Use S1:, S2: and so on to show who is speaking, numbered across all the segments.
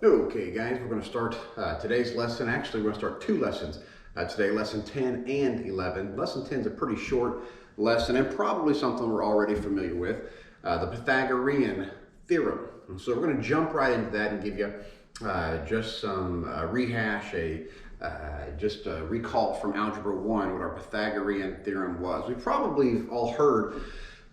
S1: Okay guys, we're going to start today's lesson. Actually, we're going to start two lessons today, lesson 10 and 11. Lesson 10 is a pretty short lesson and probably something we're already familiar with, the Pythagorean theorem. And so we're going to jump right into that and give you just some rehash, just a recall from Algebra 1 what our Pythagorean theorem was. We've probably all heard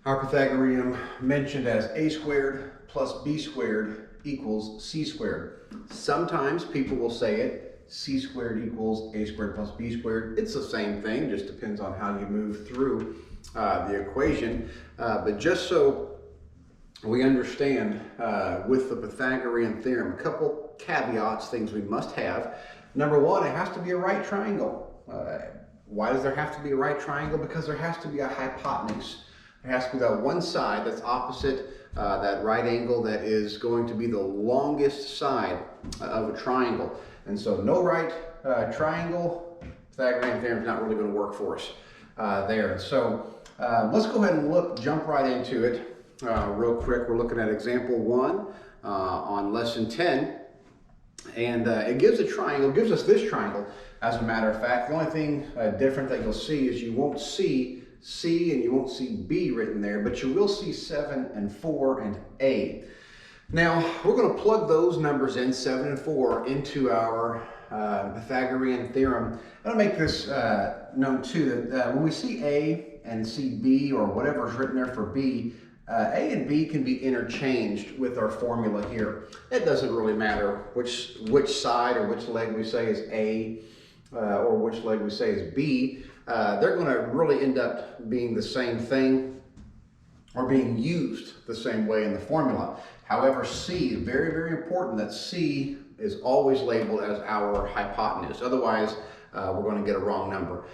S1: our Pythagorean mentioned as a squared plus b squared equals c squared. Sometimes people will say it, c squared equals a squared plus b squared. It's the same thing, just depends on how you move through the equation. But just so we understand with the Pythagorean theorem, a couple caveats, things we must have. Number one, it has to be a right triangle. Why does there have to be a right triangle? Because there has to be a hypotenuse. There has to be that one side that's opposite that right angle that is going to be the longest side of a triangle. And so no right triangle, Pythagorean theorem is not really going to work for us there. So let's go ahead and jump right into it real quick. We're looking at example 1 on lesson 10. And it gives a triangle, gives us this triangle as a matter of fact. The only thing different that you'll see is you won't see C and you won't see B written there, but you will see 7 and 4 and A. Now, we're going to plug those numbers in, 7 and 4, into our Pythagorean theorem. I'll make this known too, that when we see A and see B, or whatever's written there for B, A and B can be interchanged with our formula here. It doesn't really matter which side or which leg we say is A or which leg we say is B. They're going to really end up being the same thing or being used the same way in the formula. However, C, very, very important that C is always labeled as our hypotenuse. Otherwise, we're going to get a wrong number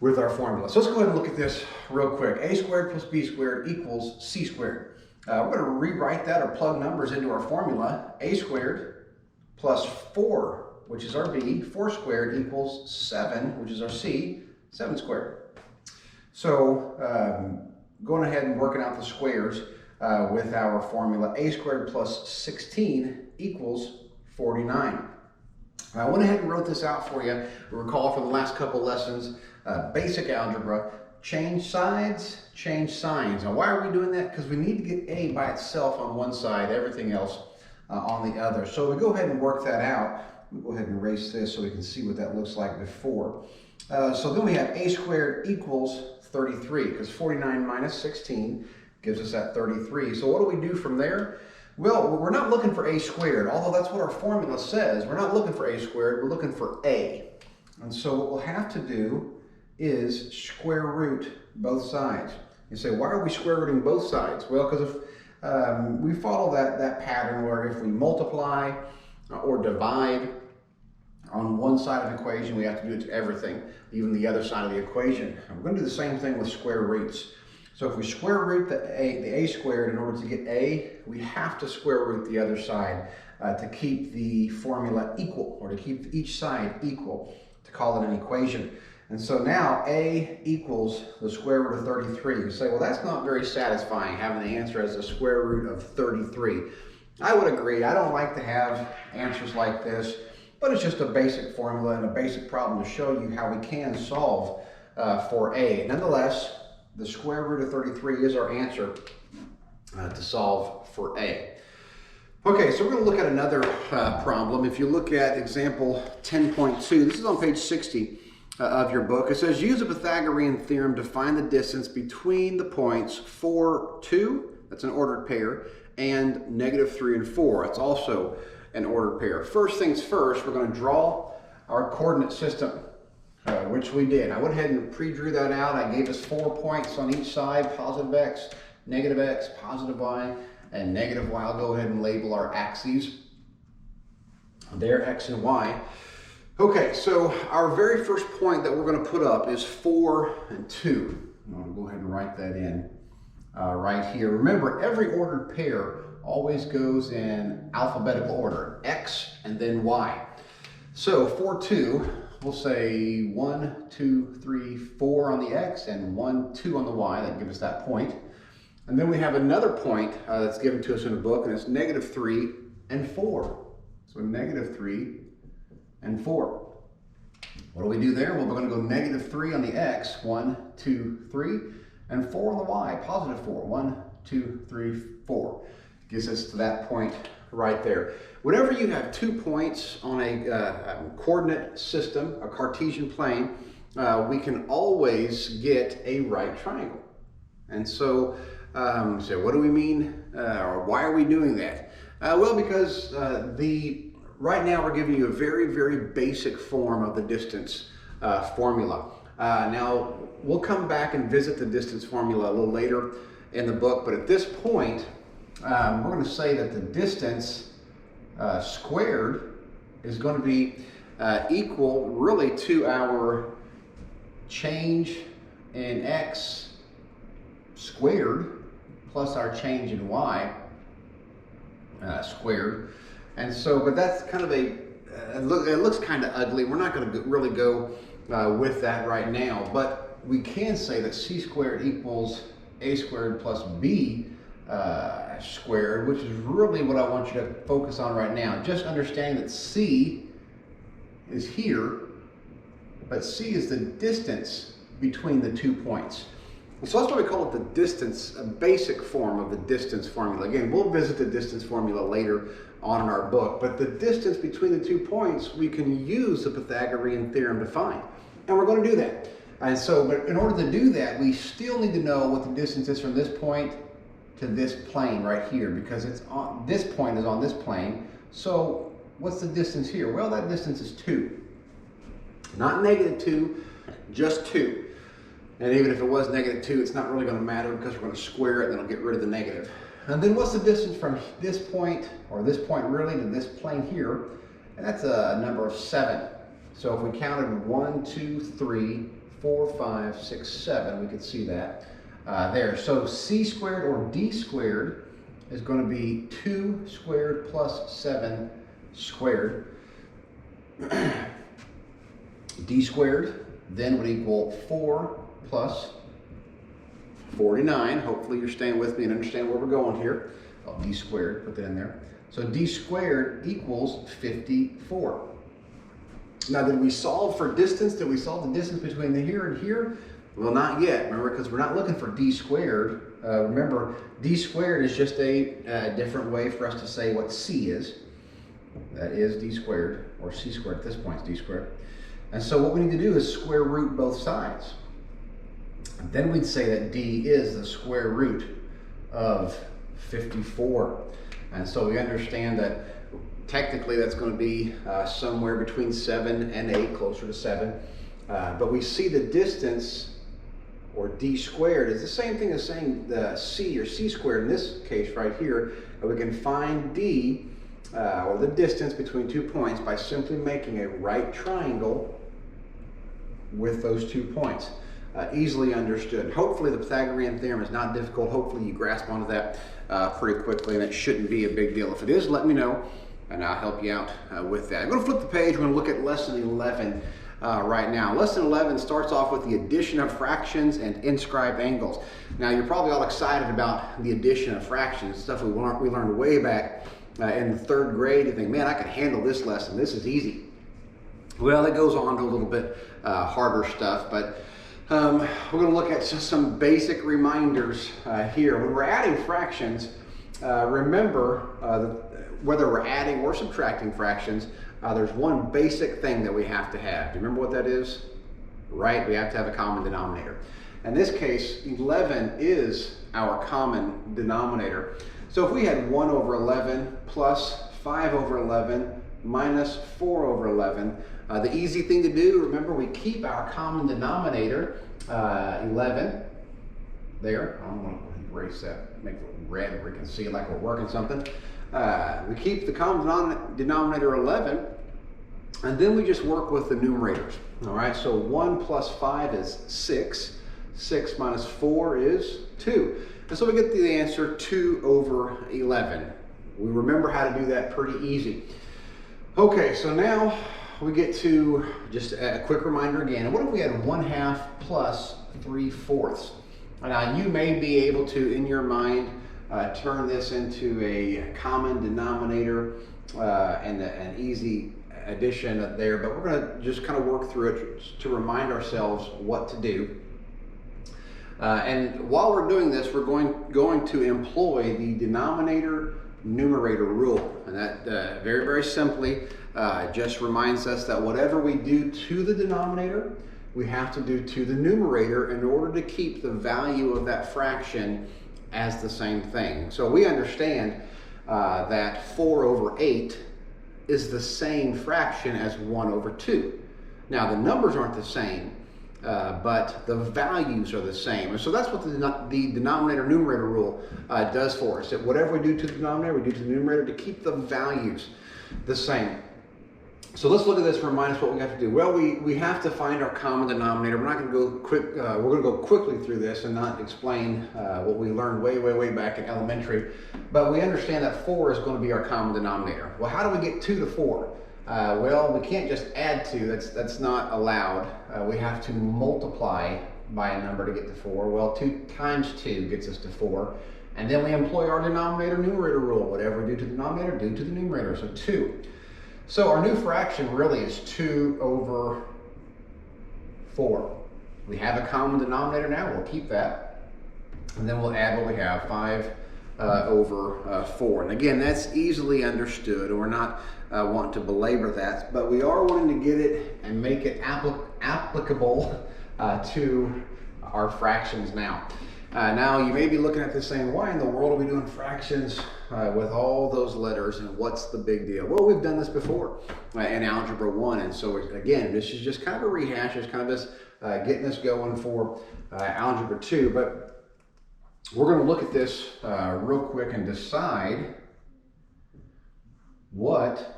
S1: with our formula. So let's go ahead and look at this real quick. A squared plus b squared equals c squared. We're going to rewrite that or plug numbers into our formula. A squared plus 4, which is our b, 4 squared equals 7, which is our c, 7 squared. So going ahead and working out the squares with our formula, a squared plus 16 equals 49. I went ahead and wrote this out for you. Recall from the last couple lessons, basic algebra, change sides, change signs. Now why are we doing that? Because we need to get a by itself on one side, everything else on the other. So we go ahead and work that out. We'll go ahead and erase this so we can see what that looks like before. So then we have a squared equals 33, because 49 minus 16 gives us that 33. So what do we do from there? Well, we're not looking for a squared, although that's what our formula says. We're not looking for a squared, we're looking for a. And so what we'll have to do is square root both sides. You say, why are we square rooting both sides? Well, because if we follow that pattern where if we multiply or divide on one side of the equation, we have to do it to everything, even the other side of the equation. And we're going to do the same thing with square roots. So if we square root the a squared, in order to get a, we have to square root the other side to keep the formula equal, or to keep each side equal, to call it an equation. And so now a equals the square root of 33. You say, well, that's not very satisfying, having the answer as the square root of 33. I would agree. I don't like to have answers like this, but it's just a basic formula and a basic problem to show you how we can solve for a. Nonetheless, the square root of 33 is our answer to solve for a. Okay, so we're going to look at another problem. If you look at example 10.2, this is on page 60 of your book. It says, use a Pythagorean theorem to find the distance between the points 4, 2, that's an ordered pair, and -3 and 4. It's also an ordered pair. First things first, we're going to draw our coordinate system, which we did. I went ahead and pre-drew that out. I gave us 4 points on each side, positive x, positive y, and negative y. I'll go ahead and label our axes. There, x and y. Okay, so our very first point that we're going to put up is 4 and 2. I'm going to go ahead and write that in right here. Remember, every ordered pair always goes in alphabetical order, x and then y. So 4, 2, we'll say 1, 2, 3, 4 on the x and 1, 2 on the y. That gives us that point. And then we have another point that's given to us in the book, and it's -3 and 4. So negative 3 and 4. What do we do there? Well, we're going to go negative 3 on the x, 1, 2, 3, and 4 on the y, positive 4, 1, 2, 3, 4. Gets us to that point right there. Whenever you have 2 points on a coordinate system, a Cartesian plane, we can always get a right triangle. And so, what do we mean, or why are we doing that? Well, because right now we're giving you a very, very basic form of the distance formula. Now, we'll come back and visit the distance formula a little later in the book, but at this point, we're going to say that the distance squared is going to be equal really to our change in x squared plus our change in y squared. And so, but that's kind of it looks kind of ugly. We're not going to really go with that right now, but we can say that c squared equals a squared plus b squared, which is really what I want you to focus on right now. Just understanding that c is here, but c is the distance between the 2 points. So that's why we call it the distance, a basic form of the distance formula. Again, we'll visit the distance formula later on in our book, but the distance between the 2 points, we can use the Pythagorean theorem to find. And we're going to do that. And so, but in order to do that, we still need to know what the distance is from this point to this plane right here, because it's on, this point is on this plane. So what's the distance here? Well, that distance is 2. Not negative 2, just 2. And even if it was negative 2, it's not really going to matter because we're going to square it and then it'll get rid of the negative. And then what's the distance from this point, or this point really, to this plane here? And that's a number of 7. So if we counted 1, 2, 3, 4, 5, 6, 7, we could see that there. So c squared or d squared is going to be 2 squared plus 7 squared. D squared then would equal 4 plus 49. Hopefully you're staying with me and understand where we're going here. Oh, d squared, put that in there. So d squared equals 54. Now, did we solve for distance? Did we solve the distance between the here and here? Well, not yet, remember, because we're not looking for d squared. Remember, d squared is just a different way for us to say what c is. That is d squared, or c squared at this point is d squared. And so what we need to do is square root both sides. And then we'd say that d is the square root of 54. And so we understand that technically that's going to be somewhere between 7 and 8, closer to 7. But we see the distance, or d squared, is the same thing as saying the c, or c squared in this case right here. And we can find d, or the distance between 2 points, by simply making a right triangle with those 2 points. Easily understood. Hopefully the Pythagorean theorem is not difficult. Hopefully you grasp onto that pretty quickly, and it shouldn't be a big deal. If it is, let me know, and I'll help you out with that. I'm going to flip the page. We're going to look at lesson 11 right now. Lesson 11 starts off with the addition of fractions and inscribed angles. Now, you're probably all excited about the addition of fractions, stuff we learned way back in the 3rd grade. You think, man, I can handle this lesson. This is easy. Well, it goes on to a little bit harder stuff, but we're going to look at just some basic reminders here. When we're adding fractions, remember whether we're adding or subtracting fractions, there's one basic thing that we have to have. Do you remember what that is? Right, we have to have a common denominator. In this case, 11 is our common denominator. So if we had 1 over 11 plus 5 over 11 minus 4 over 11, the easy thing to do, remember, we keep our common denominator, 11, there. I don't want to erase that, make it red where we can see it like we're working something. We keep the common denominator 11, and then we just work with the numerators. All right, so 1 plus 5 is 6. 6 minus 4 is 2. And so we get the answer 2 over 11. We remember how to do that pretty easy. Okay, so now we get to just a quick reminder again. What if we had 1/2 plus 3/4? Now, you may be able to, in your mind, turn this into a common denominator and an easy addition there, but we're going to just kind of work through it to remind ourselves what to do. And while we're doing this, we're going to employ the denominator-numerator rule. And that very, very simply just reminds us that whatever we do to the denominator, we have to do to the numerator in order to keep the value of that fraction as the same thing. So we understand that 4 over 8 is the same fraction as 1 over 2. Now the numbers aren't the same, but the values are the same. And so that's what the denominator-numerator rule does for us. That whatever we do to the denominator, we do to the numerator to keep the values the same. So let's look at this and remind us what we have to do. Well, we have to find our common denominator. We're not going to go quick. We're going to go quickly through this and not explain what we learned way back in elementary. But we understand that 4 is going to be our common denominator. Well, how do we get 2 to 4? Well, we can't just add 2. That's not allowed. We have to multiply by a number to get to 4. Well, 2 times 2 gets us to 4. And then we employ our denominator-numerator rule. Whatever we do to the denominator, do to the numerator. So 2. So our new fraction really is 2 over 4. We have a common denominator now. We'll keep that. And then we'll add what we have, 5 over 4. And again, that's easily understood. We're not wanting to belabor that, but we are wanting to get it and make it applicable to our fractions now. Now you may be looking at this saying, why in the world are we doing fractions with all those letters and what's the big deal? Well, we've done this before in Algebra 1, and so again, this is just kind of a rehash. It's kind of this getting us going for Algebra 2, but we're going to look at this real quick and decide what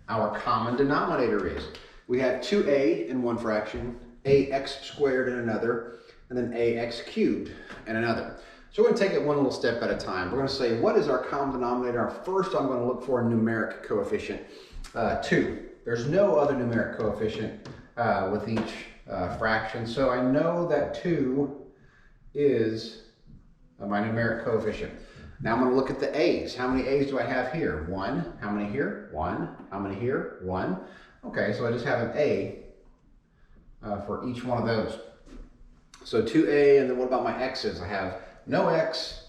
S1: our common denominator is. We have 2a in one fraction, ax squared in another, and then ax cubed in another. So we're going to take it one little step at a time. We're going to say, what is our common denominator? First, I'm going to look for a numeric coefficient, 2. There's no other numeric coefficient with each fraction, so I know that 2 is my numeric coefficient. Now I'm going to look at the a's. How many a's do I have here? 1. How many here? 1. How many here? 1. Okay, so I just have an a for each one of those. So 2a, and then what about my x's? I have no x,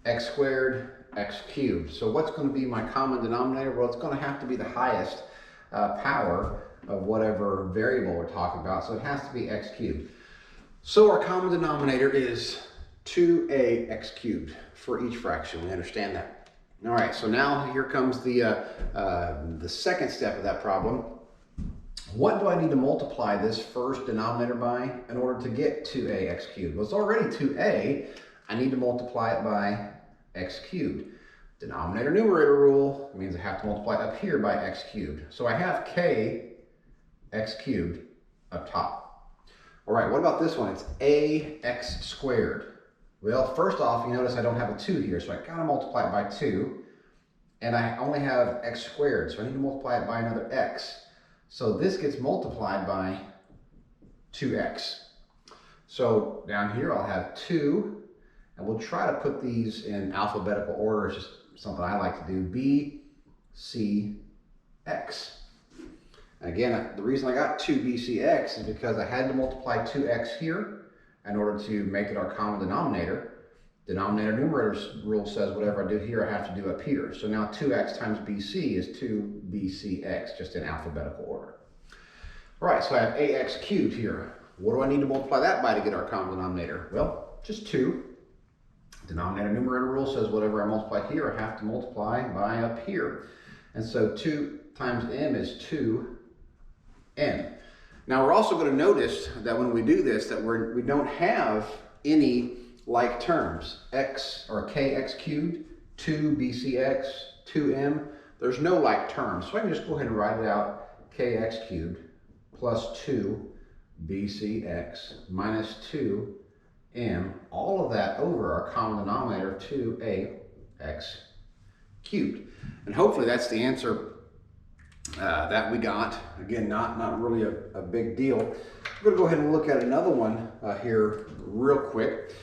S1: x squared, x cubed. So what's going to be my common denominator? Well, it's going to have to be the highest power of whatever variable we're talking about. So it has to be x cubed. So our common denominator is 2a x cubed for each fraction. We understand that. All right, so now here comes the second step of that problem. What do I need to multiply this first denominator by in order to get 2a x cubed? Well, it's already 2a. I need to multiply it by x cubed. Denominator-numerator rule means I have to multiply up here by x cubed. So I have k x cubed up top. All right, what about this one? It's ax squared. Well, first off, you notice I don't have a 2 here, so I gotta multiply it by 2. And I only have x squared, so I need to multiply it by another x. So this gets multiplied by 2x. So down here I'll have 2, and we'll try to put these in alphabetical order. It's just something I like to do. B, C, X. And again, the reason I got 2bcx is because I had to multiply 2x here in order to make it our common denominator. Denominator-numerator rule says whatever I do here, I have to do up here. So now 2x times bc is 2bcx, just in alphabetical order. All right, so I have ax cubed here. What do I need to multiply that by to get our common denominator? Well, just 2. Denominator-numerator rule says whatever I multiply here, I have to multiply by up here. And so 2 times m is 2m. Now we're also going to notice that when we do this, that we don't have any like terms. X or kx cubed, 2bcx, 2m. There's no like terms. So I can just go ahead and write it out. Kx cubed plus 2bcx minus 2m. All of that over our common denominator, 2ax cubed. And hopefully that's the answer that we got. Again, not really a big deal. We're going to go ahead and look at another one here real quick.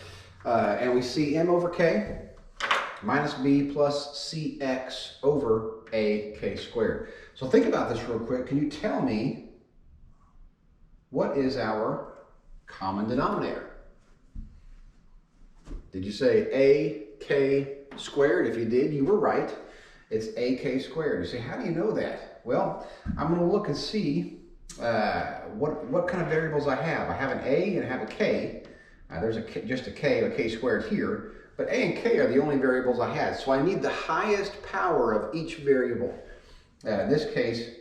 S1: And we see m over k minus b plus cx over AK squared. So think about this real quick. Can you tell me what is our common denominator? Did you say AK squared? If you did, you were right. It's AK squared. You say, how do you know that? Well, I'm going to look and see what kind of variables I have. I have an A and I have a K. There's just a K squared here. But A and K are the only variables I had. So I need the highest power of each variable. In this case,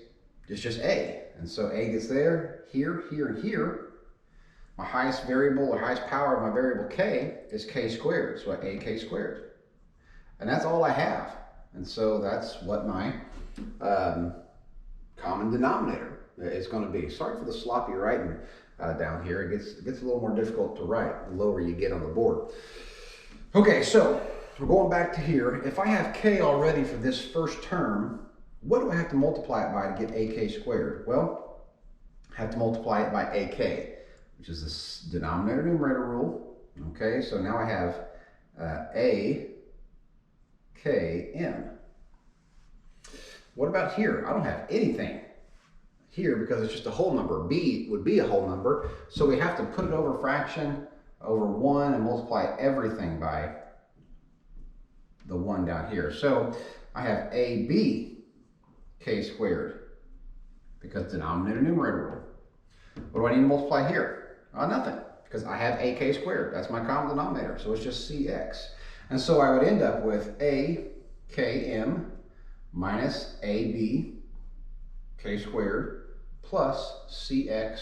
S1: it's just A. And so A gets there, here, here, and here. My highest variable or highest power of my variable K is K squared. So AK squared. And that's all I have. And so that's what my common denominator is going to be. Sorry for the sloppy writing down here. It gets a little more difficult to write the lower you get on the board. Okay, so we're going back to here. If I have K already for this first term, what do I have to multiply it by to get AK squared? Well, I have to multiply it by AK, which is this denominator numerator rule. Okay, so now I have AKM. What about here? I don't have anything here because it's just a whole number. B would be a whole number, so we have to put it over fraction over 1 and multiply everything by the 1 down here. So I have AB K squared because denominator numerator rule. What do I need to multiply here? Nothing, because I have AK squared. That's my common denominator, so it's just CX. And so I would end up with AKM minus AB K squared plus CX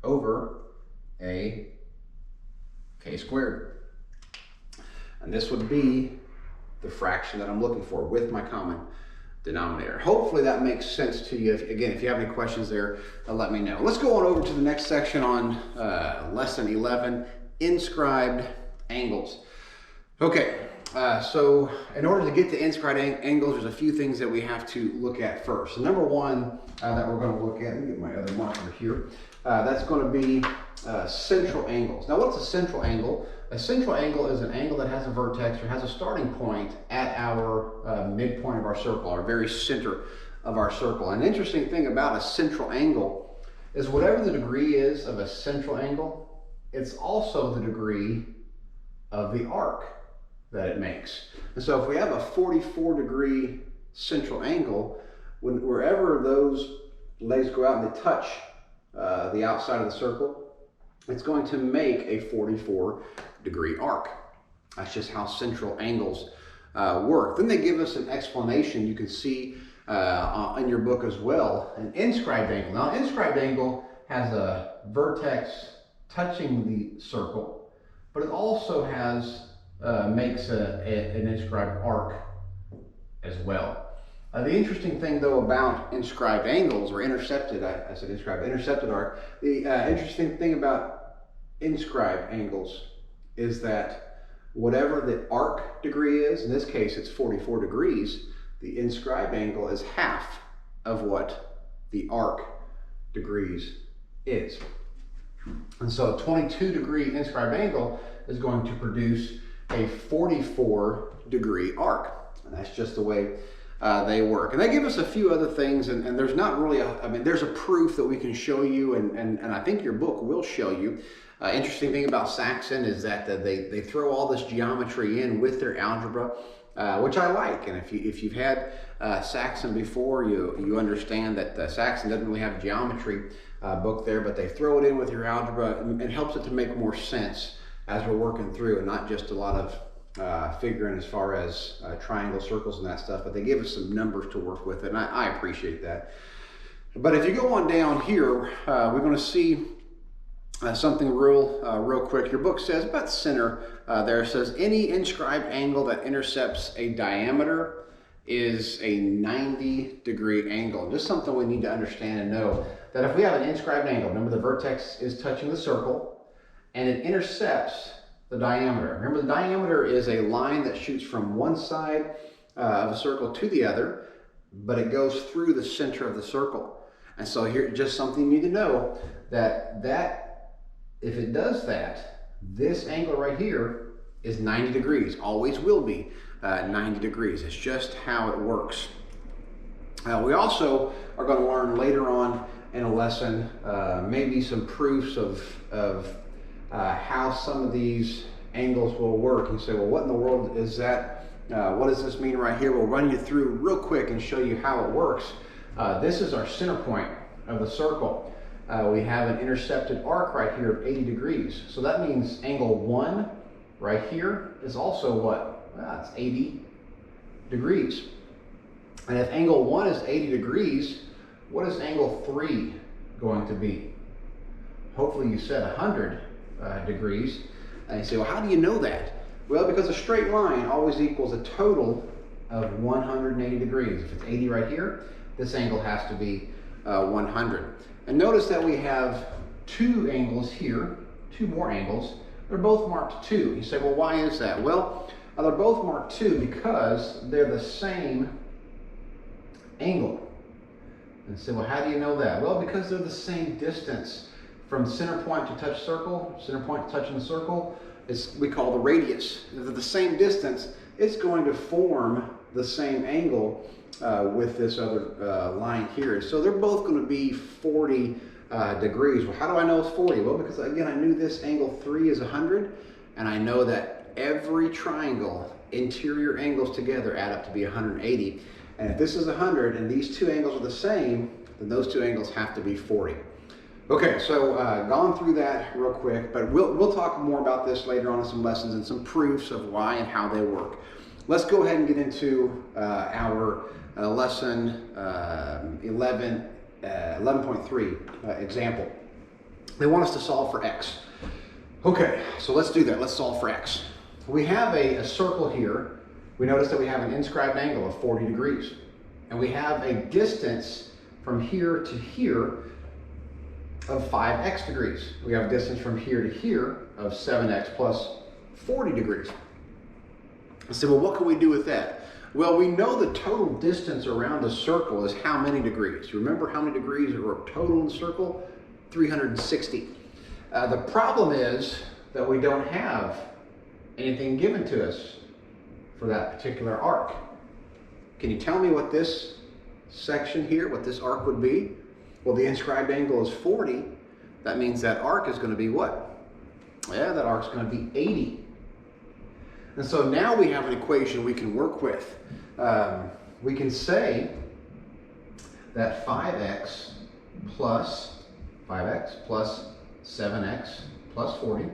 S1: over A K squared. And this would be the fraction that I'm looking for with my common denominator. Hopefully that makes sense to you. Again, if you have any questions there, let me know. Let's go on over to the next section on lesson 11, inscribed angles. Okay, so in order to get to inscribed angles, there's a few things that we have to look at first. So number one that we're going to look at, let me get my other marker here, that's going to be central angles. Now, what's a central angle? A central angle is an angle that has a vertex or has a starting point at our midpoint of our circle, our very center of our circle. An interesting thing about a central angle is whatever the degree is of a central angle, it's also the degree of the arc that it makes. And so if we have a 44-degree central angle, wherever those legs go out and they touch the outside of the circle, it's going to make a 44-degree arc. That's just how central angles work. Then they give us an explanation you can see in your book as well, an inscribed angle. Now, an inscribed angle has a vertex touching the circle, but it also has makes an inscribed arc as well. The interesting thing, though, about inscribed angles, or intercepted, I said inscribed, intercepted arc, the interesting thing about inscribed angles is that whatever the arc degree is, in this case it's 44 degrees, the inscribed angle is half of what the arc degrees is. And so a 22-degree inscribed angle is going to produce a 44-degree arc. And that's just the way they work. And they give us a few other things, and there's not really there's a proof that we can show you, and I think your book will show you. Interesting thing about Saxon is that they throw all this geometry in with their algebra, which I like. And if you've had Saxon before, you understand that Saxon doesn't really have a geometry book there, but they throw it in with your algebra, and it helps it to make more sense as we're working through, and not just a lot of figuring as far as triangles, circles, and that stuff, but they give us some numbers to work with, and I appreciate that. But if you go on down here, we're going to see something real quick. Your book says about center there, it says any inscribed angle that intercepts a diameter is a 90-degree angle. Just something we need to understand and know, that if we have an inscribed angle, remember the vertex is touching the circle, and it intercepts the diameter. Remember, the diameter is a line that shoots from one side of a circle to the other, but it goes through the center of the circle. And so here, just something you need to know, that if it does that, this angle right here is 90 degrees, always will be 90 degrees. It's just how it works. We also are going to learn later on in a lesson maybe some proofs of how some of these angles will work. You say, well, what in the world is that? What does this mean right here? We'll run you through real quick and show you how it works. This is our center point of the circle. We have an intercepted arc right here of 80 degrees. So that means angle 1 right here is also what? Well, it's 80 degrees. And if angle 1 is 80 degrees, what is angle 3 going to be? Hopefully you said 100 degrees. And you say, well, how do you know that? Well, because a straight line always equals a total of 180 degrees. If it's 80 right here, this angle has to be 100. And notice that we have two angles here, two more angles. They're both marked 2. You say, well, why is that? Well, they're both marked 2 because they're the same angle. And say, well, how do you know that? Well, because they're the same distance from center point to touch circle, center point to touching the circle, we call the radius. If they're the same distance, it's going to form the same angle with this other line here. So they're both going to be 40 degrees. Well, how do I know it's 40? Well, because again, I knew this angle 3 is 100, and I know that every triangle, interior angles together add up to be 180. And if this is 100 and these two angles are the same, then those two angles have to be 40. Okay, so gone through that real quick, but we'll talk more about this later on in some lessons and some proofs of why and how they work. Let's go ahead and get into our lesson 11.3 example. They want us to solve for x. Okay, so let's do that. Let's solve for x. We have a circle here. We notice that we have an inscribed angle of 40 degrees. And we have a distance from here to here of 5x degrees. We have a distance from here to here of 7x plus 40 degrees. I said, well, what can we do with that? Well, we know the total distance around the circle is how many degrees? You remember how many degrees are total in the circle? 360. The problem is that we don't have anything given to us for that particular arc. Can you tell me what this section here, what this arc would be? Well, the inscribed angle is 40. That means that arc is going to be what? Yeah, that arc is going to be 80. And so now we have an equation we can work with. We can say that 5x plus 7x plus 40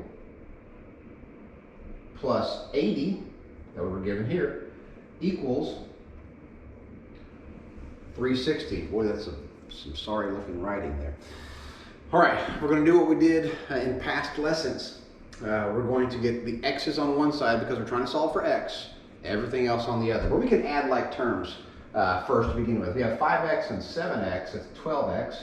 S1: plus 80, that we were given here, equals 360. Boy, that's some sorry looking writing there. All right, we're going to do what we did in past lessons. We're going to get the x's on one side because we're trying to solve for x, everything else on the other. But we can add like terms first to begin with. We have 5x and 7x, that's 12x,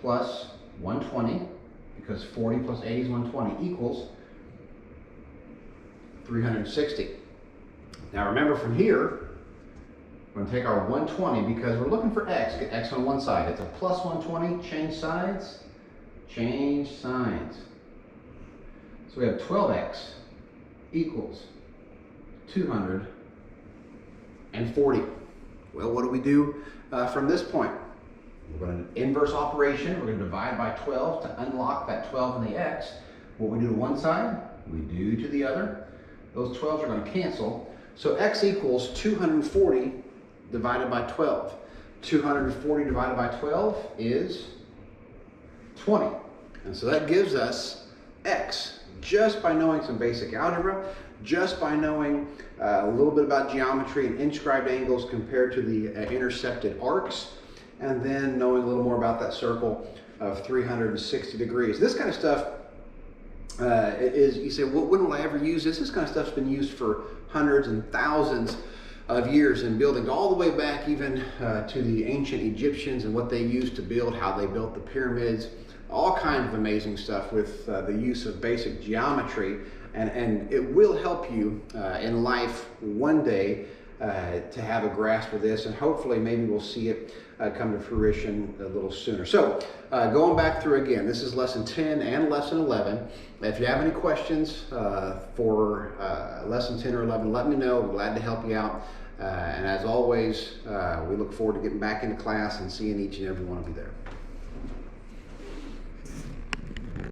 S1: plus 120, because 40 plus 80 is 120, equals 360. Now remember from here, we're going to take our 120 because we're looking for x, get x on one side. It's a plus 120, change sides, change signs. So we have 12x equals 240. Well, what do we do from this point? We're going to inverse operation. We're going to divide by 12 to unlock that 12 in the x. What we do to one side, we do to the other. Those 12s are going to cancel. So x equals 240 divided by 12. 240 divided by 12 is 20. And so that gives us x just by knowing some basic algebra, just by knowing a little bit about geometry and inscribed angles compared to the intercepted arcs, and then knowing a little more about that circle of 360 degrees. This kind of stuff you say, well, when will I ever use this? This kind of stuff's been used for hundreds and thousands of years in buildings, all the way back even to the ancient Egyptians and what they used to build, how they built the pyramids, all kinds of amazing stuff with the use of basic geometry. And it will help you in life one day to have a grasp of this, and hopefully maybe we'll see it come to fruition a little sooner. So going back through again, this is lesson 10 and lesson 11. If you have any questions for lesson 10 or 11, let me know. I'm glad to help you out. And as always, we look forward to getting back into class and seeing each and every one of you there.